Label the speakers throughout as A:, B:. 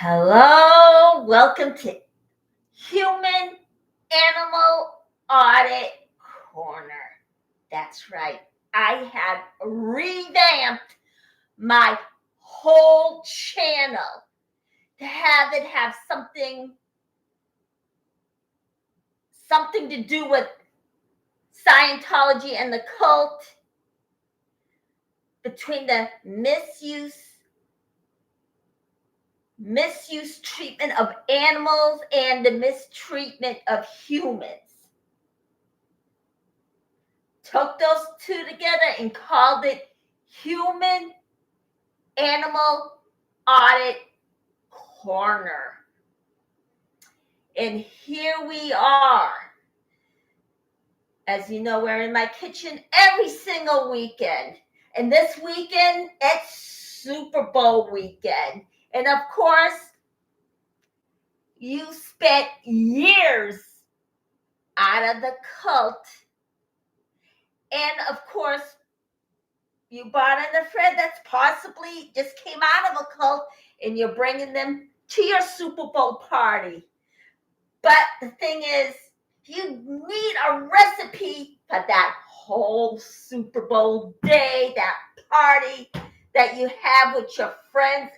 A: Hello, welcome to Human Animal Audit Corner. That's right. I had revamped my whole channel to have it have something to do with Scientology and the cult, between the misuse treatment of animals and the mistreatment of humans. Took those two together and called it Human Animal Audit Corner. And here we are. As you know, we're in my kitchen every single weekend. And this weekend, it's Super Bowl weekend. And of course, you spent years out of the cult. And of course, you brought in a friend that's possibly just came out of a cult and you're bringing them to your Super Bowl party. But the thing is, you need a recipe for that whole Super Bowl day, that party that you have with your friends,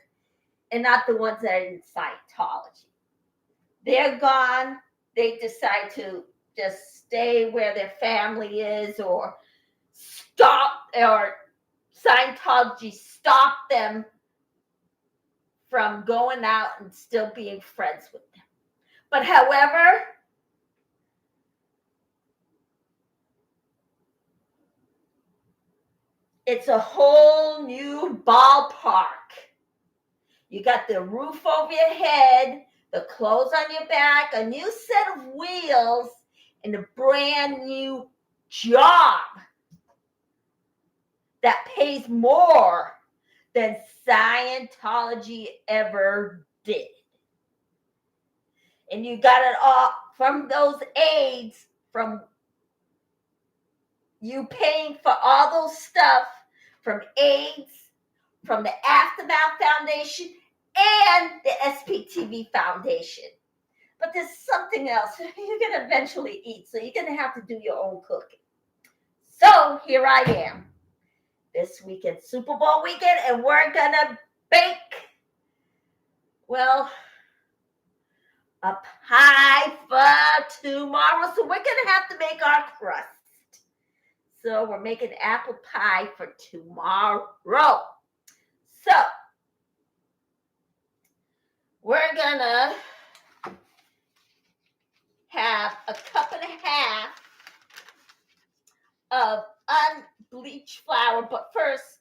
A: and not the ones that are in Scientology. They're gone. They decide to just stay where their family is, or Scientology stopped them from going out and still being friends with them. But however, it's a whole new ballpark. You got the roof over your head, the clothes on your back, a new set of wheels, and a brand new job that pays more than Scientology ever did. And you got it all from those aids, from you paying for all those stuff, from AIDS, from the Aftermath Foundation, and the SPTV Foundation. But there's something else you're going to eventually eat, so you're going to have to do your own cooking. So here I am, this weekend, Super Bowl weekend, and we're going to bake, well, a pie for tomorrow. So we're going to have to make our crust. So we're making apple pie for tomorrow. So we're going to have a cup and a half of unbleached flour. But first,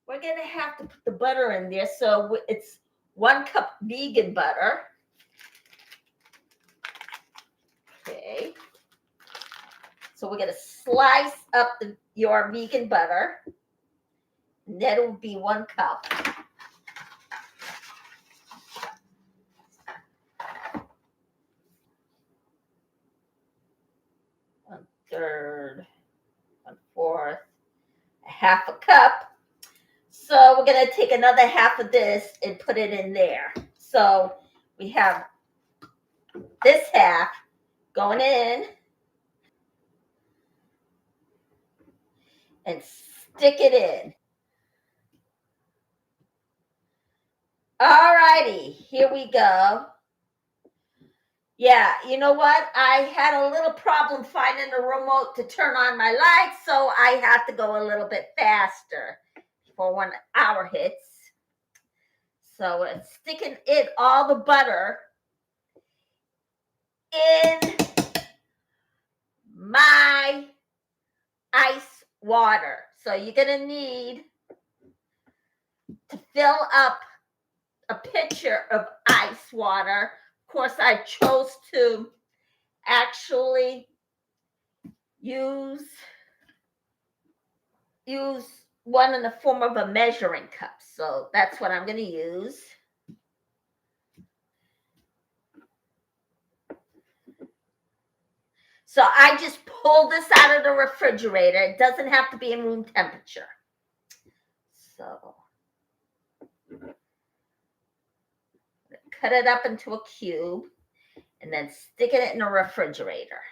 A: we're going to have to put the butter in there. So it's 1 cup vegan butter. Okay. So we're going to slice up your vegan butter. And that will be 1 cup. One-third, 1/4, a half a cup. So we're going to take another half of this and put it in there. So we have this half going in and stick it in. All righty, here we go. Yeah, you know what? I had a little problem finding the remote to turn on my lights, so I had to go a little bit faster before 1 hour hits. So it's sticking all the butter in my ice water. So you're going to need to fill up a pitcher of ice water. Of course, I chose to actually use one in the form of a measuring cup. So that's what I'm going to use. So I just pulled this out of the refrigerator. It doesn't have to be in room temperature. So cut it up into a cube, and then stick it in the refrigerator.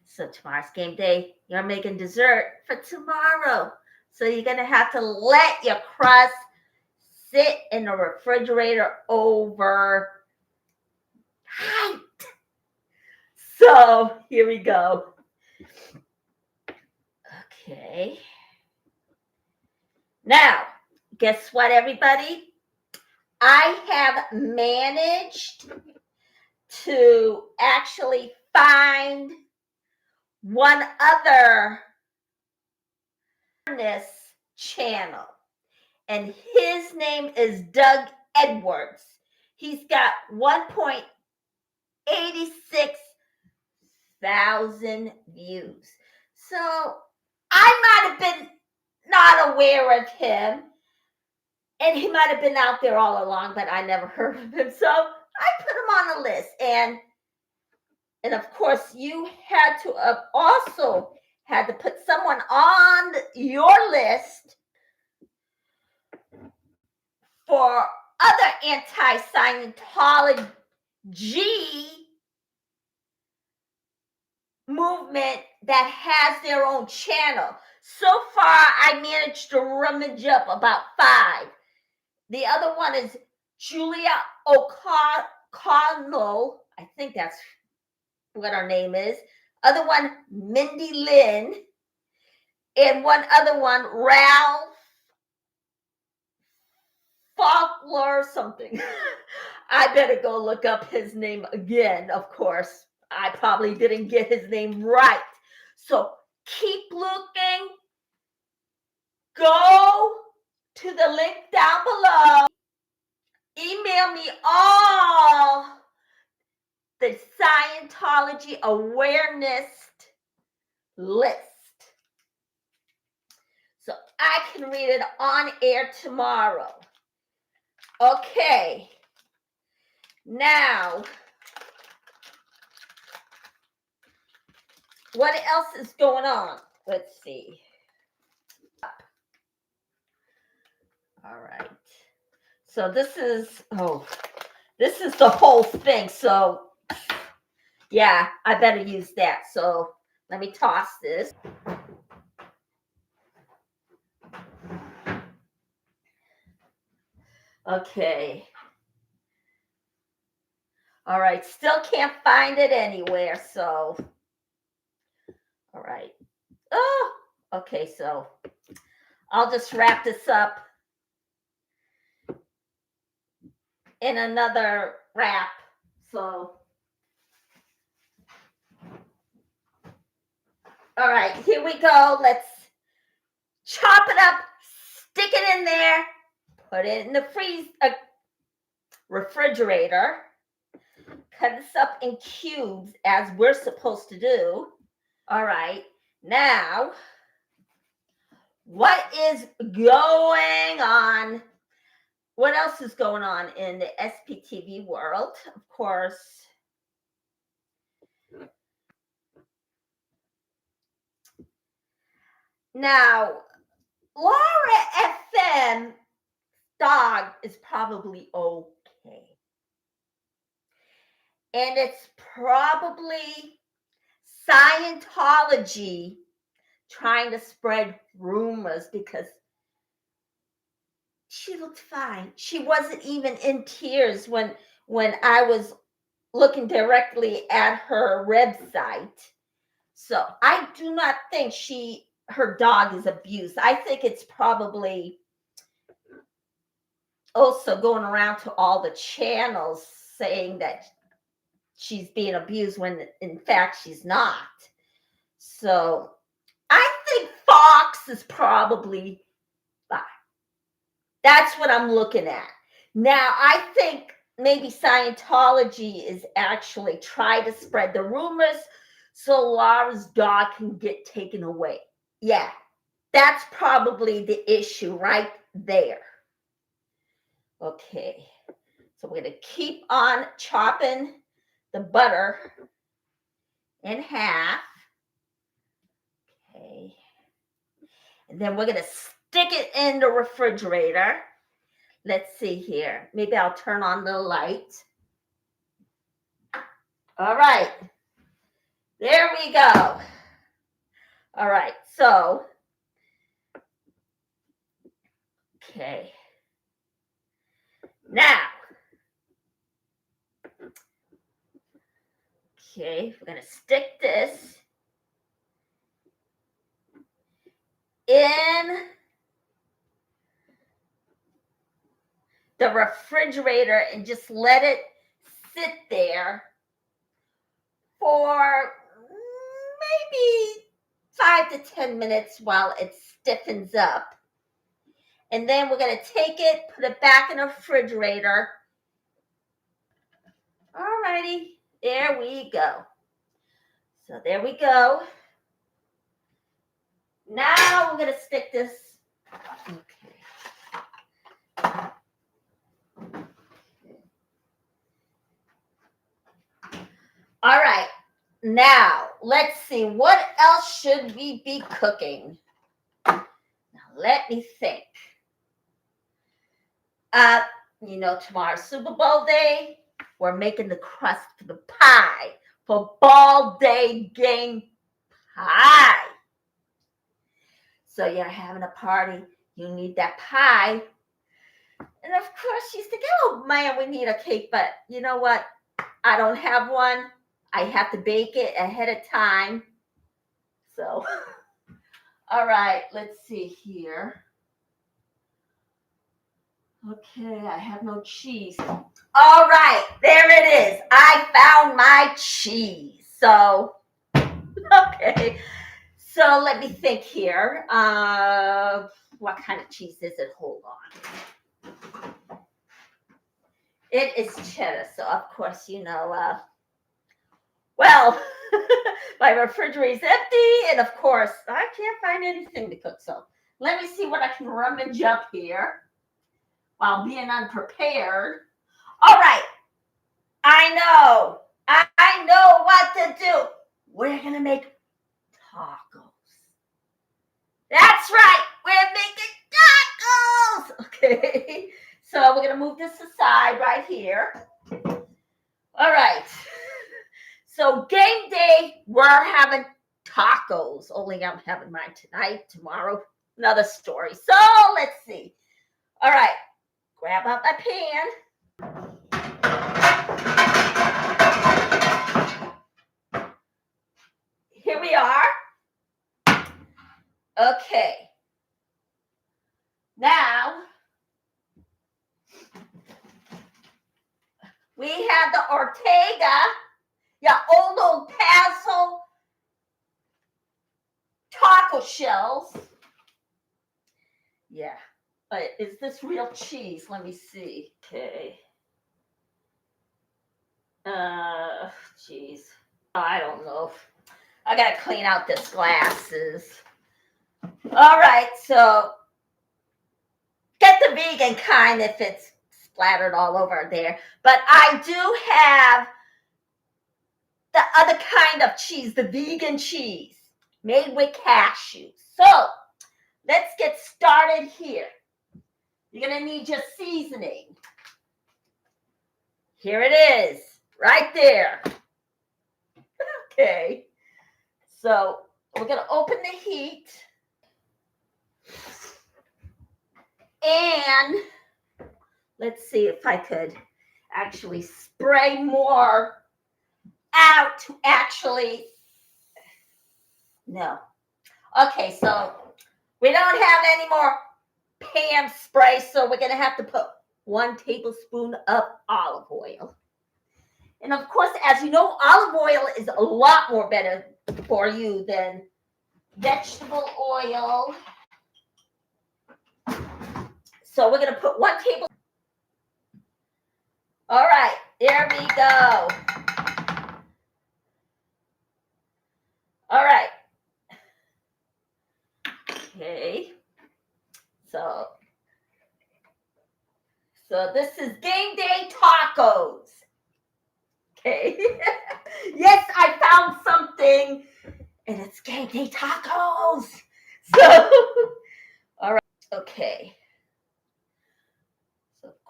A: So tomorrow's game day. You're making dessert for tomorrow. So you're going to have to let your crust sit in the refrigerator overnight. So here we go. Okay. Now, guess what, everybody? I have managed to actually find one other this channel, and his name is Doug Edwards. He's got 1.86 thousand views. So I might have been not aware of him, and he might have been out there all along, but I never heard of him. So I put him on the list, and of course you had to also had to put someone on your list for other anti-Scientology movement that has their own channel. So far, I managed to rummage up about 5. The other one is Julia O'Connell. I think that's what her name is. Other one, Mindy Lynn. And one other one, Ralph Faulkner something. I better go look up his name again, of course. I probably didn't get his name right. So keep looking. Go to the link down below. Email me all the Scientology awareness list, so I can read it on air tomorrow. Okay. Now, what else is going on? Let's see. All right. So this is the whole thing. So yeah, I better use that. So let me toss this. Okay. All right. Still can't find it anywhere. So, all right. Oh, okay. So I'll just wrap this up in another wrap. So, all right, here we go. Let's chop it up, stick it in there, put it in the refrigerator, cut this up in cubes as we're supposed to do. All right, now, what is going on? What else is going on in the SPTV world? Of course, now, Laura FM dog is probably okay. And it's probably Scientology trying to spread rumors, because she looked fine. She wasn't even in tears when I was looking directly at her website. So I do not think her dog is abused. I think it's probably also going around to all the channels saying that she's being abused when in fact she's not. So I think Fox is probably fine. That's what I'm looking at. Now, I think maybe Scientology is actually trying to spread the rumors so Laura's dog can get taken away. Yeah, that's probably the issue right there. Okay, so we're going to keep on chopping the butter in half. Okay. And then we're going to stick it in the refrigerator. Let's see here. Maybe I'll turn on the light. All right. There we go. All right. So, okay. Now, okay, we're going to stick this in the refrigerator and just let it sit there for maybe 5 to 10 minutes while it stiffens up. And then we're going to take it, put it back in the refrigerator. All righty, there we go. So there we go. Now we're going to stick this. Okay. All right. Now, let's see. What else should we be cooking? Now, let me think. Tomorrow's Super Bowl day. We're making the crust for the pie. For ball day game pie. So you're having a party. You need that pie. And of course, she's thinking, oh man, we need a cake. But you know what? I don't have one. I have to bake it ahead of time. So, all right, let's see here. Okay, I have no cheese. All right, there it is. I found my cheese. So, okay. So let me think here. What kind of cheese is it? Hold on. It is cheddar. So, of course, well, my refrigerator is empty. And, of course, I can't find anything to cook. So let me see what I can rummage up here while being unprepared. All right. I know what to do. We're going to make tacos. That's right. We're making tacos. Okay. So we're going to move this aside right here. All right. So game day, we're having tacos. Only I'm having mine tonight, tomorrow, another story. So let's see. All right. Grab out my pan. Here we are. Okay. Now, we have the Ortega, old Paso taco shells. Yeah. But is this real cheese? Let me see. Okay. Geez. I don't know. I gotta clean out this glasses. All right, so get the vegan kind if it's splattered all over there. But I do have the other kind of cheese, the vegan cheese, made with cashews. So let's get started here. You're gonna need your seasoning. Here it is, right there. Okay, so we're gonna open the heat. And let's see if I could actually spray more out to actually, no. Okay, so we don't have any more pan spray, so we're gonna have to put 1 tablespoon of olive oil. And of course, as you know, olive oil is a lot more better for you than vegetable oil. So we're gonna put 1 tablespoon. All right, there we go. All right. Okay. So this is game day tacos. Okay. Yes, I found something, and it's game day tacos. So, all right. Okay.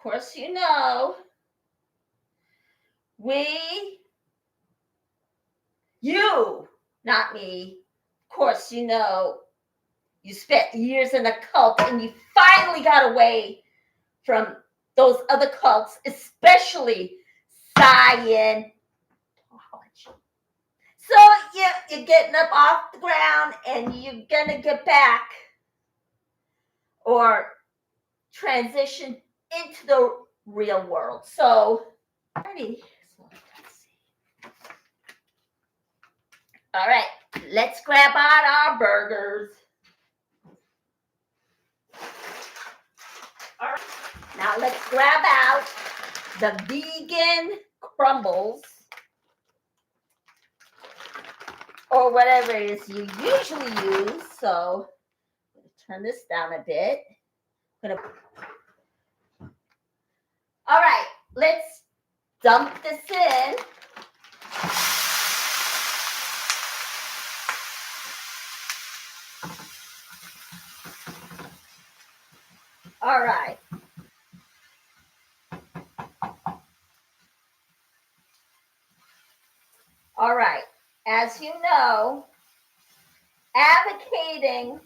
A: course, you, not me, of course, you spent years in a cult and you finally got away from those other cults, especially Scientology. So you're getting up off the ground and you're going to get back or transition into the real world. So, let's see. All right, let's grab out our burgers. All right, now let's grab out the vegan crumbles or whatever it is you usually use. So, I'm going to turn this down a bit. All right, let's dump this in. All right. All right. As you know, advocating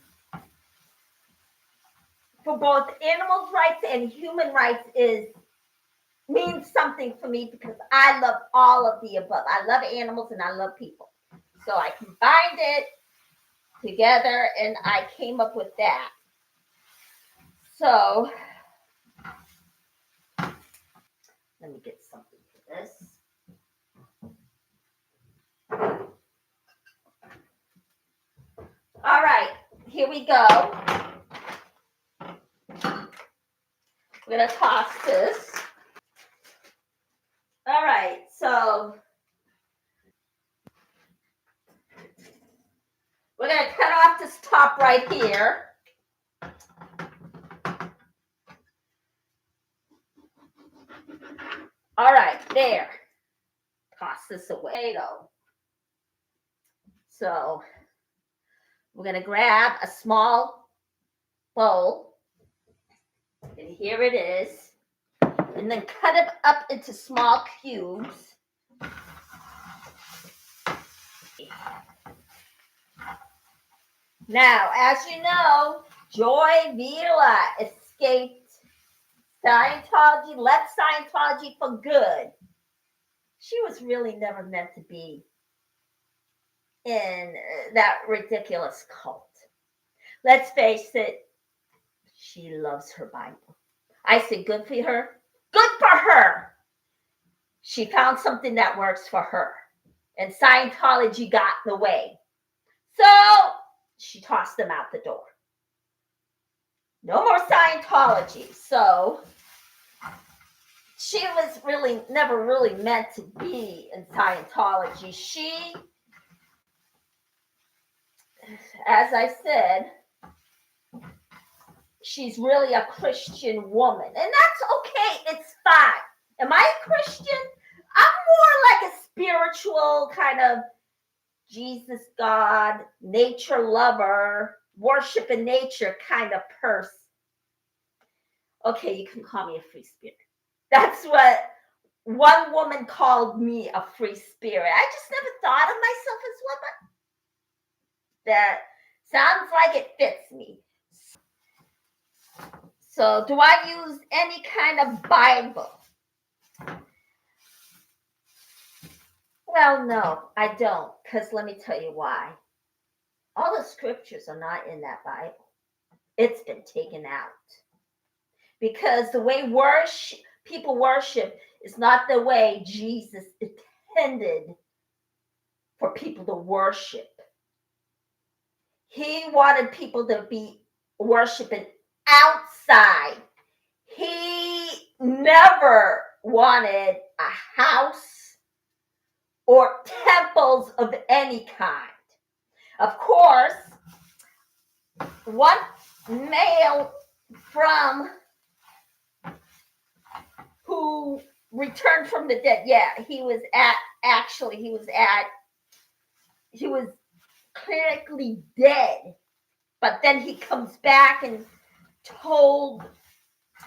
A: for both animals' rights and human rights means something for me because I love all of the above. I love animals and I love people. So I combined it together and I came up with that. So let me get something for this. All right, here we go. We're going to toss this. All right, so we're going to cut off this top right here. All right, there. Toss this away. So we're going to grab a small bowl. And here it is. And then cut it up into small cubes. Now, as you know, Joy Vila escaped Scientology, left Scientology for good. She was really never meant to be in that ridiculous cult. Let's face it, she loves her Bible. I say good for her. Good for her. She found something that works for her. And Scientology got in the way. So she tossed them out the door. No more Scientology. So she was never really meant to be in Scientology. She, as I said, she's really a Christian woman. And that's okay. It's fine. Am I a Christian? I'm more like a spiritual kind of Jesus, God, nature lover, worship in nature kind of person. Okay, you can call me a free spirit. That's what one woman called me, a free spirit. I just never thought of myself as one, but that sounds like it fits me. So do I use any kind of Bible? Well, no, I don't, because let me tell you why. All the scriptures are not in that Bible. It's been taken out. Because the way people worship is not the way Jesus intended for people to worship. He wanted people to be worshiping outside. He never wanted a house or temples of any kind. Of course, one male from who returned from the dead. Yeah, he was clinically dead, but then he comes back and told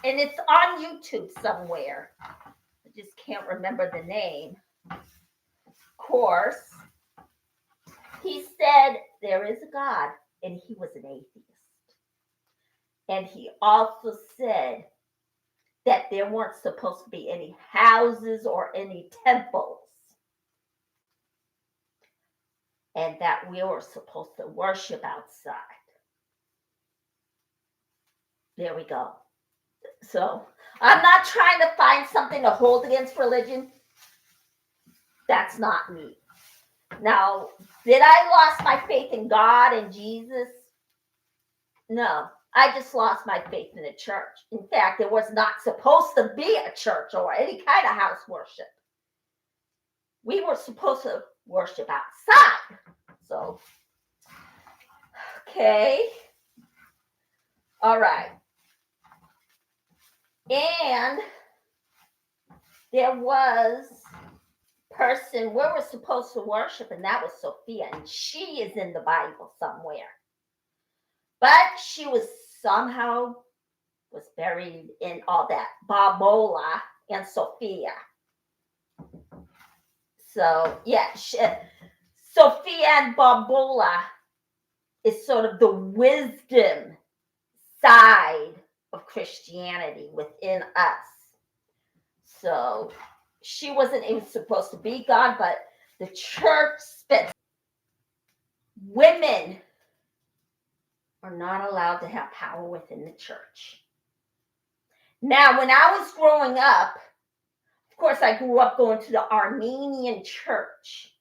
A: and it's on YouTube somewhere. I just can't remember the name. Of course, he said there is a God, and he was an atheist. And he also said that there weren't supposed to be any houses or any temples, and that we were supposed to worship outside. There we go. So I'm not trying to find something to hold against religion. That's not me. Now, did I lost my faith in God and Jesus? No, I just lost my faith in the church. In fact, there was not supposed to be a church or any kind of house worship. We were supposed to worship outside. So, okay. All right. And there was a person where we're supposed to worship, and that was Sophia, and she is in the Bible somewhere. But she was somehow buried in all that Babola and Sophia. So yeah, Sophia and Babola is sort of the wisdom side of Christianity within us. So she wasn't even supposed to be God, but the church spent. Women are not allowed to have power within the church. Now, when I was growing up, of course, I grew up going to the Armenian church.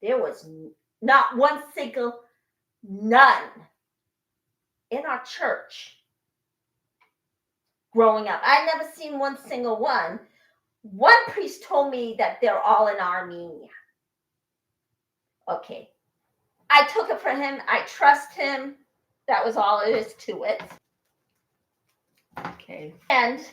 A: There was not one single nun in our church growing up. I never seen one single one. One priest told me that they're all in Armenia. Okay. I took it for him. I trust him. That was all it is to it. Okay. And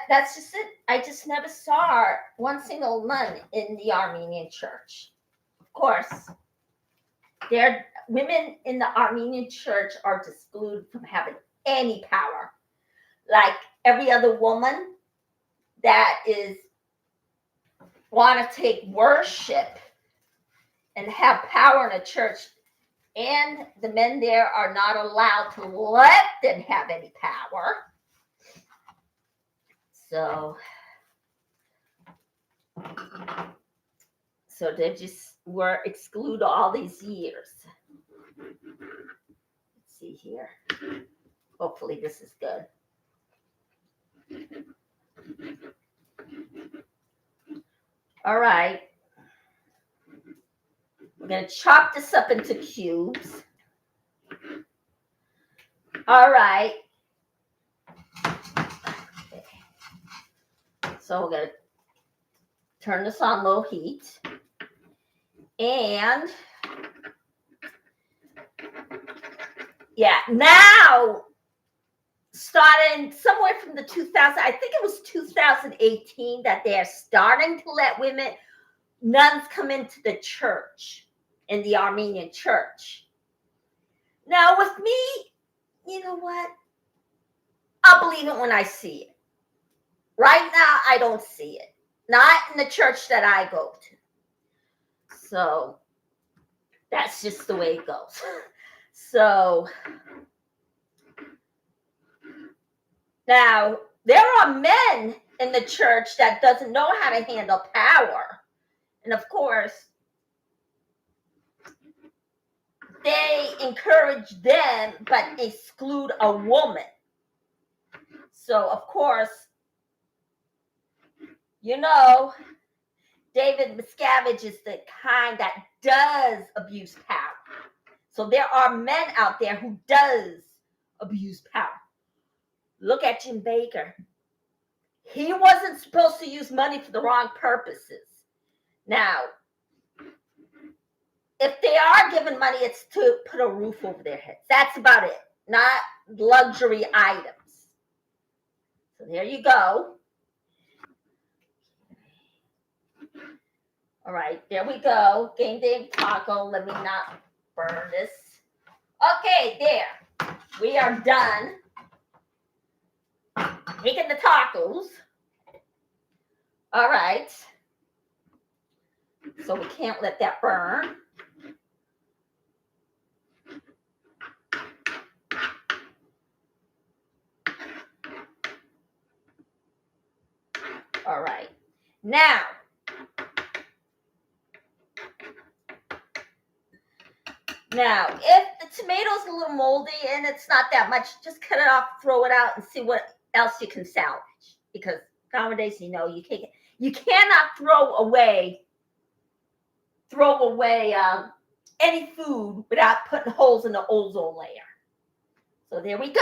A: that's just it. I just never saw one single nun in the Armenian church. Of course, women in the Armenian church are excluded from having any power. Like every other woman that is want to take worship and have power in a church, and the men there are not allowed to let them have any power. So they just were excluded all these years. Let's see here. Hopefully this is good. All right. We're going to chop this up into cubes. All right. Okay. So we're going to turn this on low heat. And yeah, now starting somewhere from the 2000, I think it was 2018 that they're starting to let nuns come into the church, in the Armenian church. Now with me, you know what? I'll believe it when I see it. Right now, I don't see it. Not in the church that I go to. So that's just the way it goes. So now there are men in the church that doesn't know how to handle power. And of course, they encourage them, but exclude a woman. So of course, David Miscavige is the kind that does abuse power. So there are men out there who does abuse power. Look at Jim Baker. He wasn't supposed to use money for the wrong purposes. Now, if they are given money, it's to put a roof over their heads. That's about it. Not luxury items. So there you go. All right, there we go. Game day taco. Let me not burn this. Okay, there. We are done making the tacos. All right. So we can't let that burn. All right. Now, if the tomato's a little moldy and it's not that much, just cut it off, throw it out, and see what else you can salvage. Because nowadays, you cannot throw away any food without putting holes in the ozone layer. So there we go.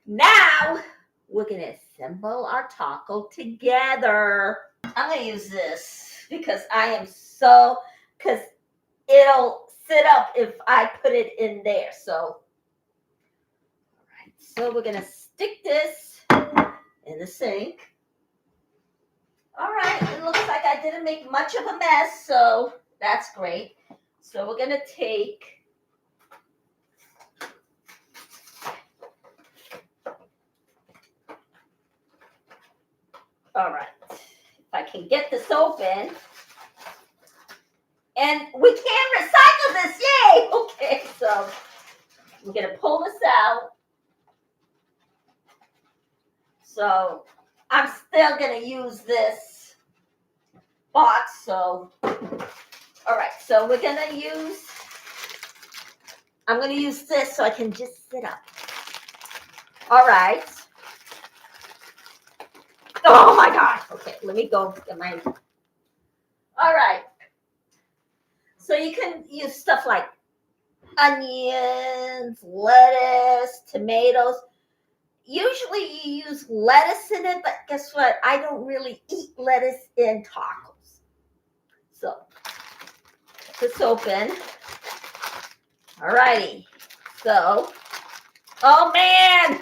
A: Now we're gonna assemble our taco together. I'm gonna use this because it'll sit up if I put it in there. So, all right. So we're gonna stick this in the sink. All right, it looks like I didn't make much of a mess, so that's great. So we're gonna take all right. If I can get this open. And we can recycle this, yay! Okay, so we're gonna pull this out. So I'm still gonna use this box, so all right, so I'm gonna use this so I can just sit up. All right. Oh my gosh. Okay, let me go get my. All right. So you can use stuff like onions, lettuce, tomatoes. Usually you use lettuce in it, but guess what? I don't really eat lettuce in tacos. So this open. All righty. So, oh man.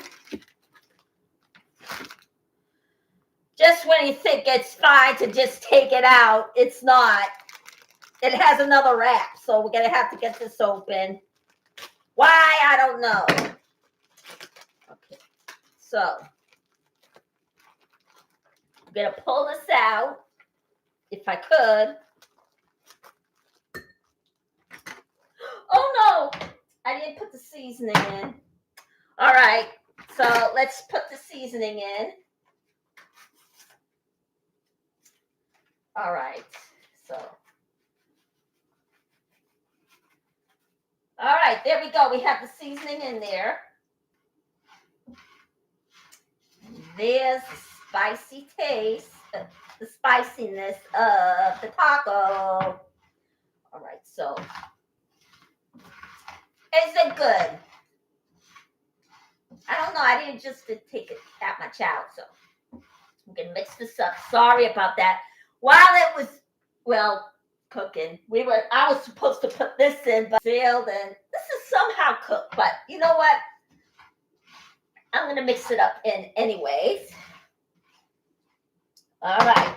A: Just when you think it's fine to just take it out, it's not. It has another wrap, so we're gonna have to get this open. Why? I don't know. Okay, so I'm gonna pull this out, if I could. Oh no, I didn't put the seasoning in. All right, so let's put the seasoning in. All right, so. All right, there we go. We have the seasoning in there. There's the spicy taste, the spiciness of the taco. All right, so is it good? I don't know. I didn't just take it that much out, so I'm gonna mix this up. Sorry about that. While it was cooking, I was supposed to put this in, but sealed, and this is somehow cooked. But you know what? I'm gonna mix it up in anyways. All right.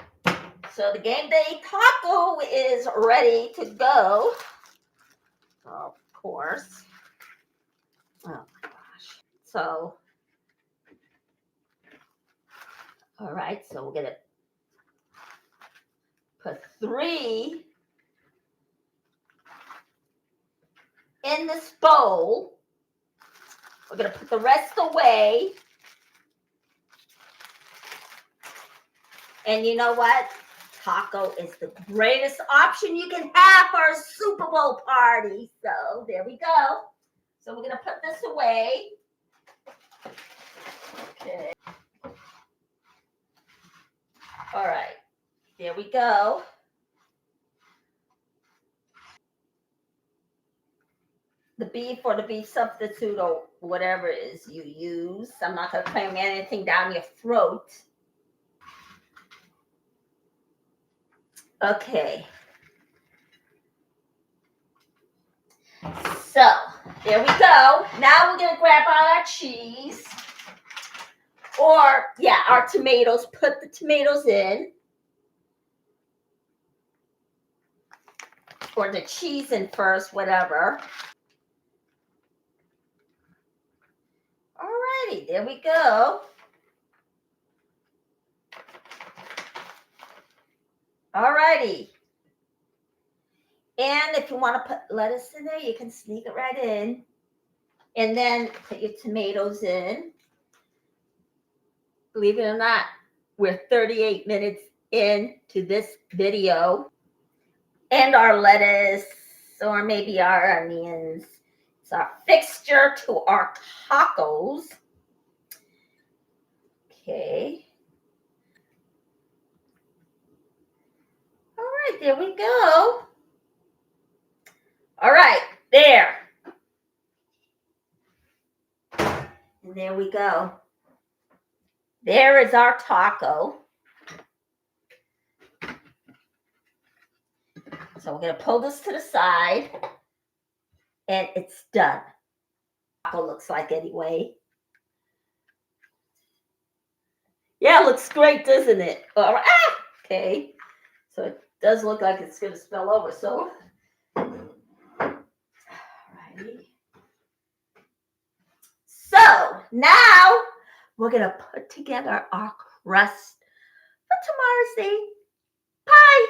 A: So the game day taco is ready to go. Of course. Oh my gosh. So, all right. So we're gonna put 3 in this bowl. We're gonna put the rest away. And you know what? Taco is the greatest option you can have for a Super Bowl party. So there we go. So we're gonna put this away. Okay. All right. There we go. The beef or the beef substitute or whatever it is you use. I'm not going to cram anything down your throat. Okay. So, there we go. Now we're going to grab our cheese. Or, yeah, our tomatoes. Put the tomatoes in. or the cheese in first, whatever. Alrighty, there we go. Alrighty. And if you want to put lettuce in there, you can sneak it right in. And then put your tomatoes in. Believe it or not, we're 38 minutes into this video. And our lettuce, or maybe our onions. It's our fixture to our tacos. Okay. All right, there we go. All right, there. And there we go. There is our taco. So we're going to pull this to the side. And it's done. Taco looks like anyway. Yeah, it looks great, doesn't it? All right. Okay. So it does look like it's going to spill over. So, alrighty. So now we're going to put together our crust for tomorrow's day pie.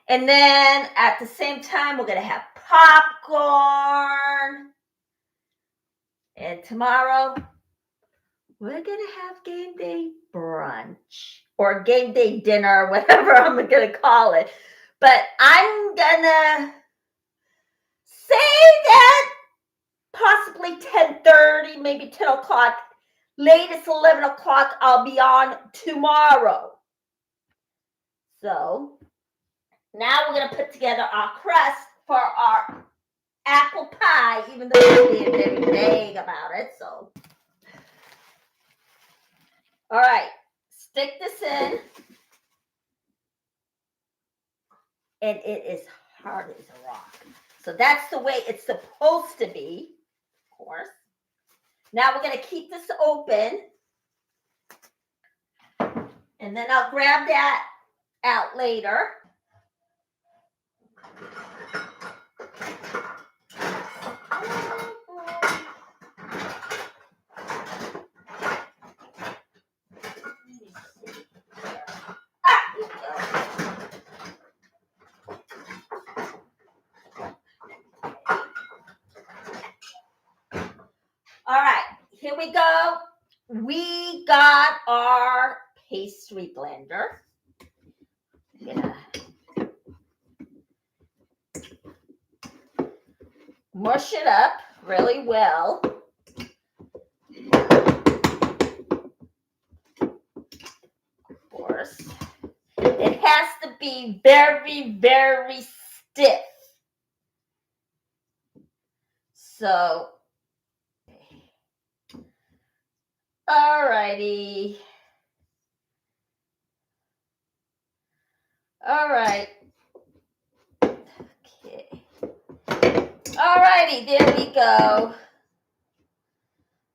A: And then at the same time, we're going to have popcorn. And tomorrow, we're going to have game day brunch or game day dinner, whatever I'm going to call it. But I'm going to say that possibly 10:30, maybe 10 o'clock, latest 11 o'clock, I'll be on tomorrow. So now we're going to put together our crust for our apple pie, even though we're being very vague about it. So, all right, stick this in. And it is hard as a rock. So that's the way it's supposed to be, of course. Now we're going to keep this open. And then I'll grab that out later. All right, here we go. We got our pastry blender. Yeah. Mush it up really well. Of course. It has to be very, very stiff. So, all righty. All right. Okay. All righty, there we go.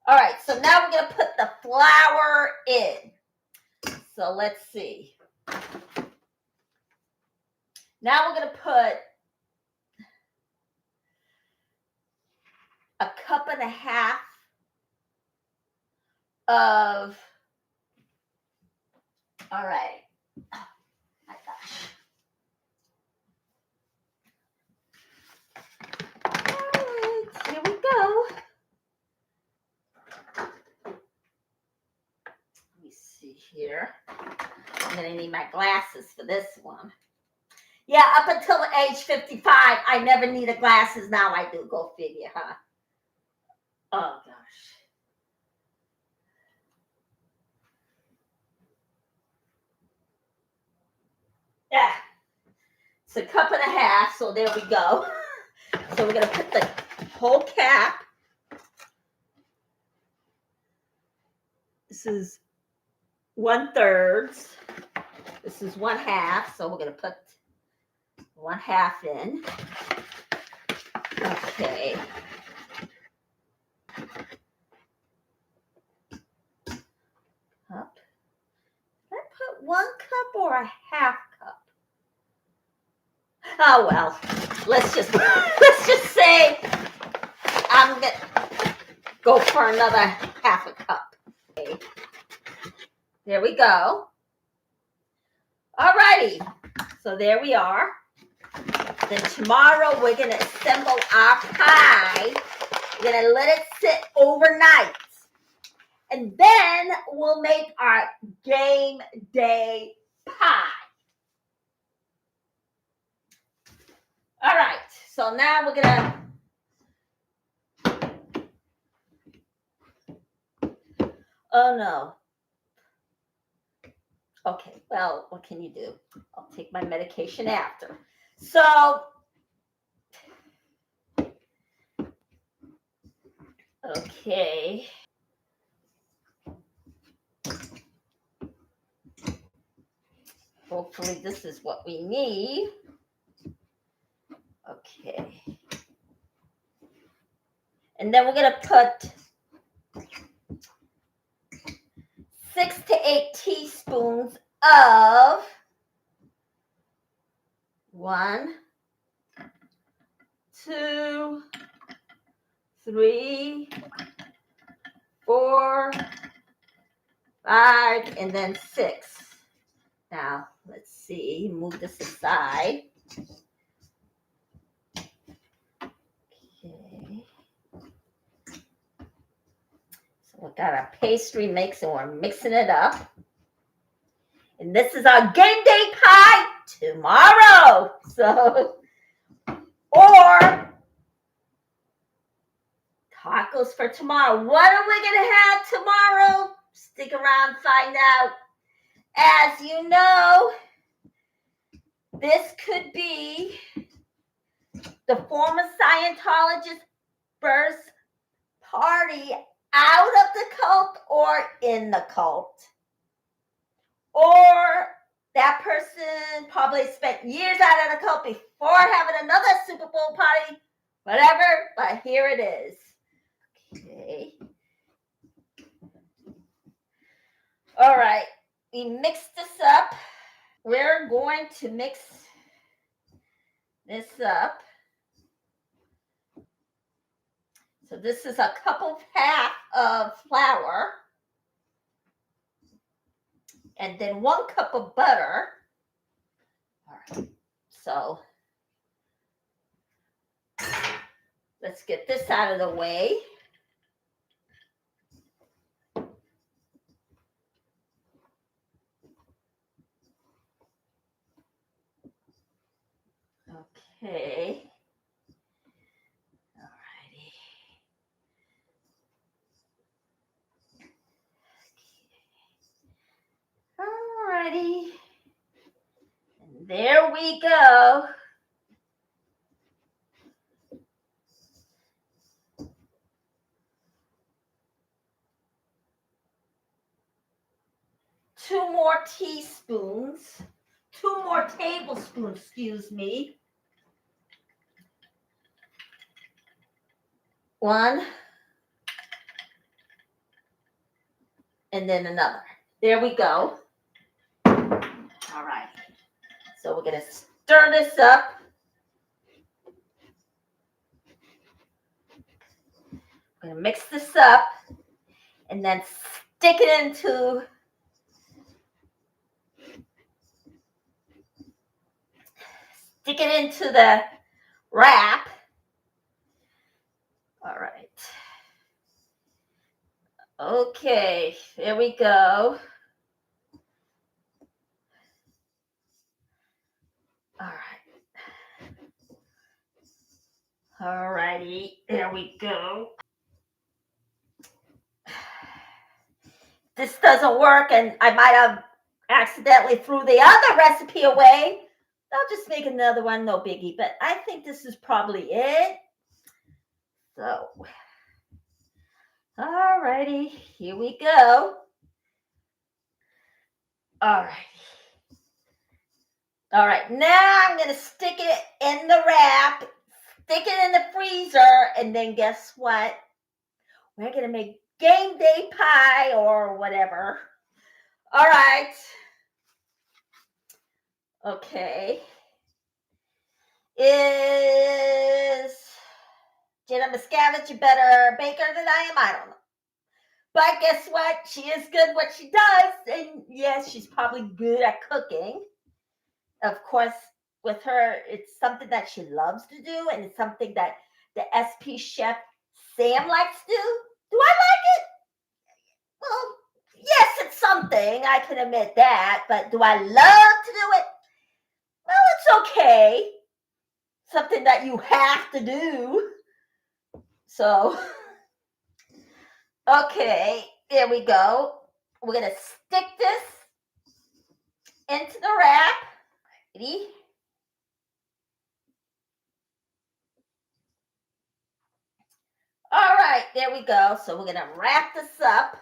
A: All right, so now we're going to put the flour in. So let's see. Now we're going to put a cup and a half of, all right. Oh, my gosh. All right, here we go. Let me see here. I'm going to need my glasses for this one. Yeah, up until age 55, I never needed glasses. Now I do. Go figure, huh? Oh, gosh. Yeah. It's a cup and a half, so there we go. So we're going to put the whole cap. This is 1/3. This is 1/2. So we're going to put 1/2 in. Okay. Cup. Did I put 1 cup or a 1/2 cup? Oh well, let's just say I'm gonna go for another half a cup. Okay. There we go. Alrighty, so there we are. Then tomorrow we're gonna assemble our pie. We're gonna let it sit overnight, and then we'll make our game day pie. All right, so now we're gonna. Oh no. Okay, well, what can you do? I'll take my medication after. So, okay. Hopefully this is what we need. Okay. And then we're gonna put 6 to 8 teaspoons of 1, 2, 3, 4, 5, and then 6. Now, let's see, move this aside. Okay. So we got our pastry mix and we're mixing it up. And this is our game day pie tomorrow. So, or tacos for tomorrow. What are we going to have tomorrow? Stick around, find out. As you know, this could be the former Scientologist first party out of the cult or in the cult. Or that person probably spent years out of the cult before having another Super Bowl party, whatever, but here it is. Okay. All right, we mixed this up. We're going to mix this up. So this is a cup and a half of flour. And then 1 cup of butter. All right, so let's get this out of the way. Okay. Alrighty. And there we go. Two more tablespoons, excuse me. 1. And then another. There we go. All right. So we're going to stir this up. I'm going to mix this up and then stick it into the wrap. All right. Okay, there we go. All right. All righty, there we go. This doesn't work, and I might have accidentally threw the other recipe away. I'll just make another one, no biggie. But I think this is probably it. So, all righty, here we go. All right. All right, now I'm going to stick it in the wrap, stick it in the freezer, and then guess what? We're going to make game day pie or whatever. All right. Okay. Miscavige a better baker than I am? I don't know. But guess what? She is good what she does. And yes, she's probably good at cooking. Of course, with her, it's something that she loves to do. And it's something that the SP chef Sam likes to do. Do I like it? Well, yes, it's something. I can admit that. But do I love to do it? Well, it's okay. Something that you have to do. So, okay, there we go. We're going to stick this into the wrap. Ready? All right, there we go. So we're going to wrap this up.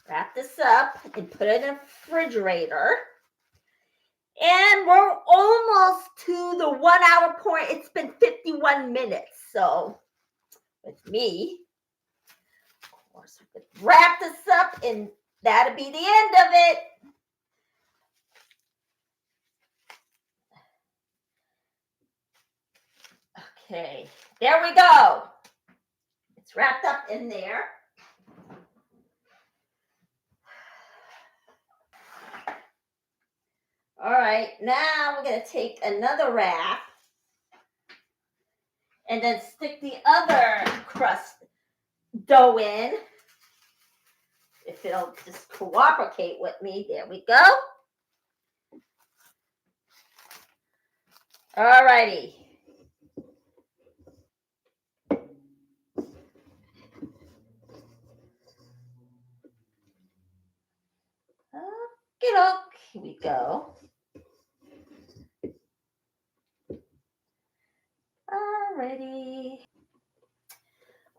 A: Wrap this up and put it in the refrigerator. And we're almost to the 1 hour point. It's been 51 minutes. So with me, of course, we could wrap this up and that'll be the end of it. Okay, there we go. It's wrapped up in there. All right, now we're going to take another wrap and then stick the other crust dough in. If it'll just cooperate with me. There we go. All righty. Here we go. Alrighty.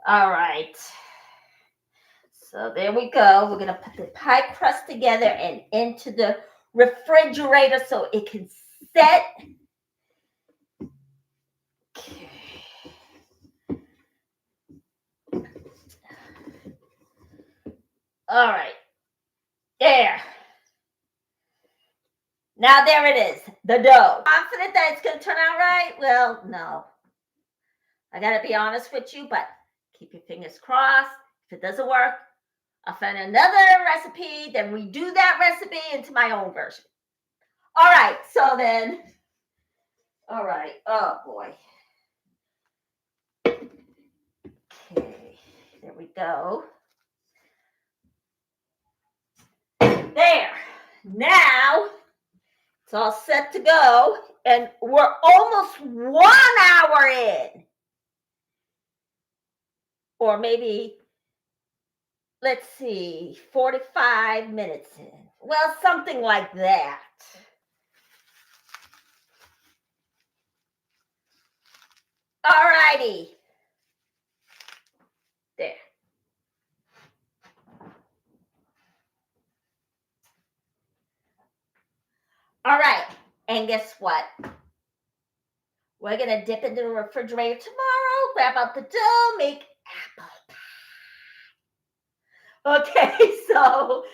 A: All right. So there we go. We're going to put the pie crust together and into the refrigerator so it can set. Okay. All right. There. Now there it is, the dough. Confident that it's going to turn out right? Well, no. I got to be honest with you, but keep your fingers crossed. If it doesn't work, I'll find another recipe, then redo that recipe into my own version. All right, so then, all right, oh boy. Okay, there we go. There, now it's all set to go, and we're almost 1 hour in. Or maybe, let's see, 45 minutes in. Well, something like that. All righty. There. All right. And guess what? We're going to dip into the refrigerator tomorrow, grab out the dough, make apple pie. Okay, so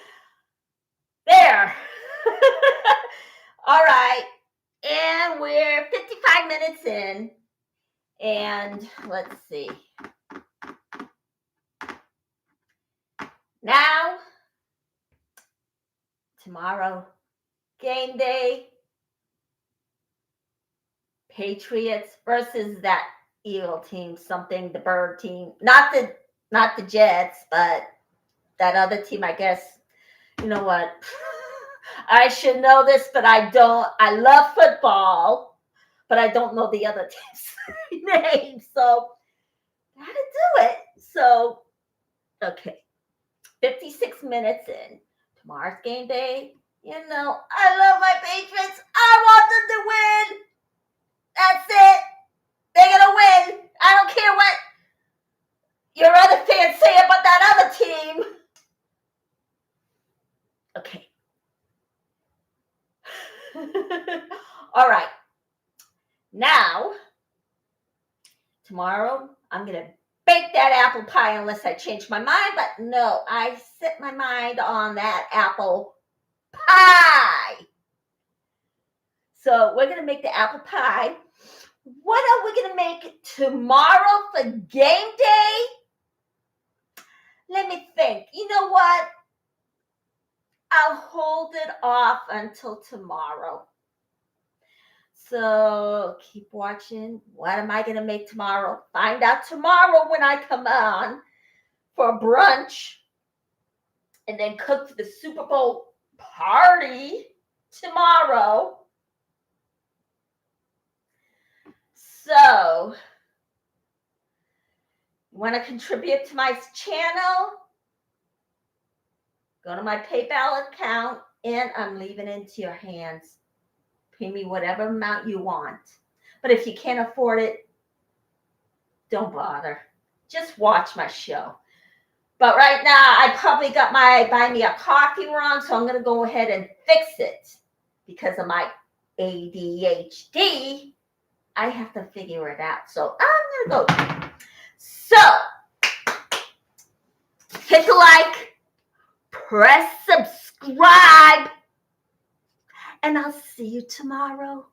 A: there. All right. And we're 55 minutes in. And let's see. Now, tomorrow, game day. Patriots versus that Eagle team, something, the Bird team. Not the Jets, but that other team, I guess. You know what? I should know this, but I don't. I love football, but I don't know the other team's name. So, gotta do it. So, okay. 56 minutes in. Tomorrow's game day. You know, I love my Patriots. I want them to win. That's it. They're gonna win. I don't care what your other fans say about that other team. Okay. All right. Now, tomorrow, I'm going to bake that apple pie unless I change my mind. But no, I set my mind on that apple pie. So we're going to make the apple pie What are we going to make tomorrow for game day? Let me think. You know what? I'll hold it off until tomorrow. So keep watching. What am I going to make tomorrow? Find out tomorrow when I come on for brunch and then cook for the Super Bowl party tomorrow. So, you want to contribute to my channel? Go to my PayPal account and I'm leaving it into your hands. Pay me whatever amount you want. But if you can't afford it, don't bother. Just watch my show. But right now, I probably got my buy me a coffee wrong, so I'm going to go ahead and fix it. Because of my ADHD, I have to figure it out. So I'm going to go. So, hit the like, press subscribe, and I'll see you tomorrow.